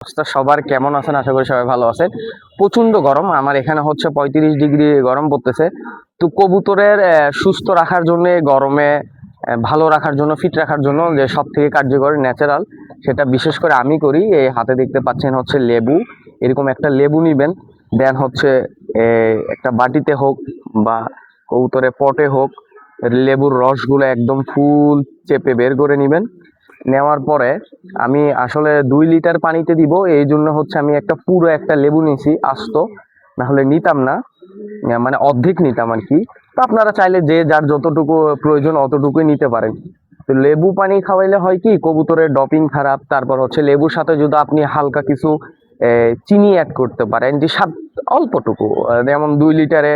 অবস্থা সবার কেমন আছেন? আশা করি সবাই ভালো আছেন। প্রচন্ড গরম, আমার এখানে হচ্ছে 35 ডিগ্রি গরম পড়তেছে। তো কবুতরের সুস্থ রাখার জন্য, গরমে ভালো রাখার জন্য, ফিট রাখার জন্য যে সব থেকে কার্যকর ন্যাচারাল, সেটা বিশেষ করে আমি করি। এই হাতে দেখতে পাচ্ছেন হচ্ছে লেবু। এরকম একটা লেবু নিবেন, দেন হচ্ছে একটা বাটিতে হোক বা কবুতরের পটে হোক, লেবুর রসগুলো একদম ফুল চেপে বের করে নিবেন। নেওয়ার পরে আমি আসলে 2 লিটার পানিতে দিব, এই জন্য হচ্ছে আমি পুরো একটা লেবু নিছি আস্ত, না হলে নিতাম না, মানে অর্ধেক নিতাম আর কি। তো আপনারা চাইলে যে যার যতটুকু প্রয়োজন অতটুকুই নিতে পারেন। তো লেবু পানি খাওয়াইলে হয় কি, কবুতরের ডপিং খারাপ। তারপর হচ্ছে লেবুর সাথে যদি আপনি হালকা কিছু চিনি অ্যাড করতে পারেন, যে স্বাদ অল্পটুকু, যেমন 2 লিটারে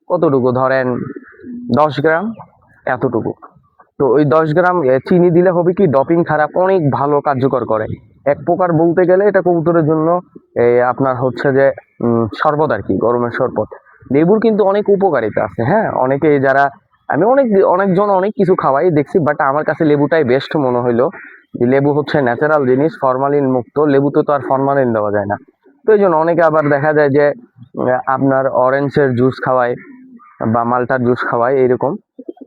কতটুকু ধরেন 10 গ্রাম, এতটুকু। তো ওই 10 গ্রাম চিনি দিলে হবে কি, ডপিং খারাপ অনেক ভালো কার্যকর করে। এক প্রকার বলতে গেলে এটা কবুতরের জন্য আপনার হচ্ছে যে শরবত আর কি, গরমের শরবত। লেবুর কিন্তু অনেক উপকারিতা আছে। হ্যাঁ, অনেকে যারা, আমি অনেকজন অনেক কিছু খাওয়াই দেখছি, বাট আমার কাছে লেবুটাই বেস্ট মনে হইলো। যে লেবু হচ্ছে ন্যাচারাল জিনিস, ফরমালিন মুক্ত। লেবুতে তো আর ফরমালিন দেওয়া যায় না। তো এই জন্য অনেকে আবার দেখা যায় যে আপনার অরেঞ্জের জুস খাওয়ায় বা মালটার জুস খাওয়াই এরকম।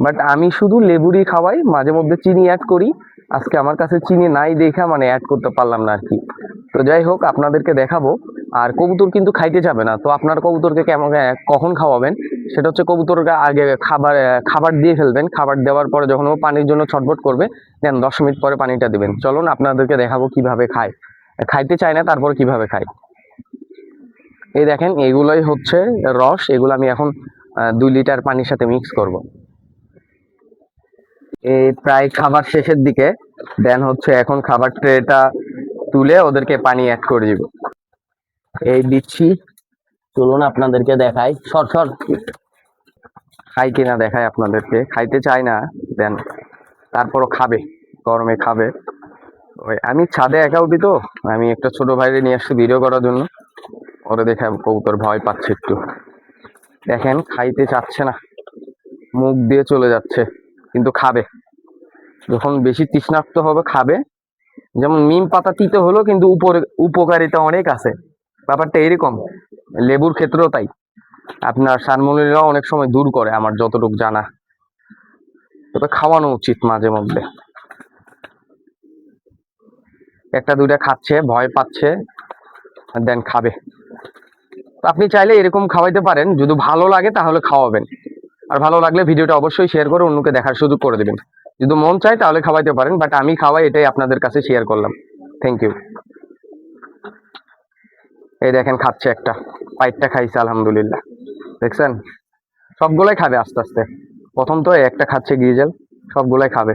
বাট আমি শুধু লেবুরই খাওয়াই, মাঝে মধ্যে চিনি অ্যাড করি। আজকে আমার কাছে চিনি নাই দেখা মানে অ্যাড করতে পারলাম না আর কি। তো যাই হোক, আপনাদেরকে দেখাবো। আর কবুতর কিন্তু খাইতে যাবে না, তো আপনার কবুতরকে কেমন কখন খাওয়াবেন সেটা হচ্ছে, কবুতরকে আগে খাবার দিয়ে ফেলবেন। খাবার দেওয়ার পরে যখন ও পানির জন্য ছটফট করবে, দেন 10 মিনিট পরে পানিটা দিবেন। চলুন আপনাদেরকে দেখাবো কিভাবে খায়। খাইতে চায় না, তারপর কিভাবে খায়। এই দেখেন, এগুলোই হচ্ছে রস। এগুলো আমি এখন 2 লিটার পানির সাথে মিক্স করব। এই প্রায় খাবার শেষের দিকে, দেন হচ্ছে এখন খাবার ট্রেটা তুলে ওদেরকে পানি অ্যাড করে দিব। এই দিচ্ছি, চলুন আপনাদেরকে দেখাই। সর সর, খাই কিনা দেখাই আপনাদেরকে। খাইতে চায় না, দেন তারপরও খাবে, গরমে খাবে। ওই আমি ছাদে একা উঠি, তো আমি একটা ছোট ভাইরে নিয়ে আসছি ভিডিও করার জন্য। ওরে দেখে কবুতর ভয় পাচ্ছে একটু। দেখেন, খাইতে চাচ্ছে না, মুখ দিয়ে চলে যাচ্ছে, কিন্তু খাবে। যখন বেশি তৃষ্ণার্ত হবে খাবে। যেমন নিম পাতা তিতে হলো, কিন্তু উপকারিতা অনেক আছে। ব্যাপারটা এরকম, লেবুর ক্ষেত্রেও তাই। আপনার সালমোনেলা অনেক সময় দূর করে, আমার যতটুকু জানা। তবে খাওয়ানো উচিত মাঝে মধ্যে। একটা দুইটা খাচ্ছে, ভয় পাচ্ছে, দেন খাবে। তো আপনি চাইলে এরকম খাওয়াইতে পারেন, যদি ভালো লাগে তাহলে খাওয়াবেন। আর ভালো লাগলে ভিডিওটা অবশ্যই শেয়ার করে অন্যকে দেখার সুযোগ করে দেবেন। যদি মন চায় তাহলে খাওয়াইতে পারেন, বাট আমি খাওয়াই, এটাই আপনাদের কাছে শেয়ার করলাম। Thank you. এই দেখেন, খাচ্ছে একটা, পাইটটা খাইছে আলহামদুলিল্লাহ। দেখছেন, সবগুলাই খাবে আস্তে আস্তে। প্রথম তো একটা খাচ্ছে গ্রিজেল, সবগুলাই খাবে।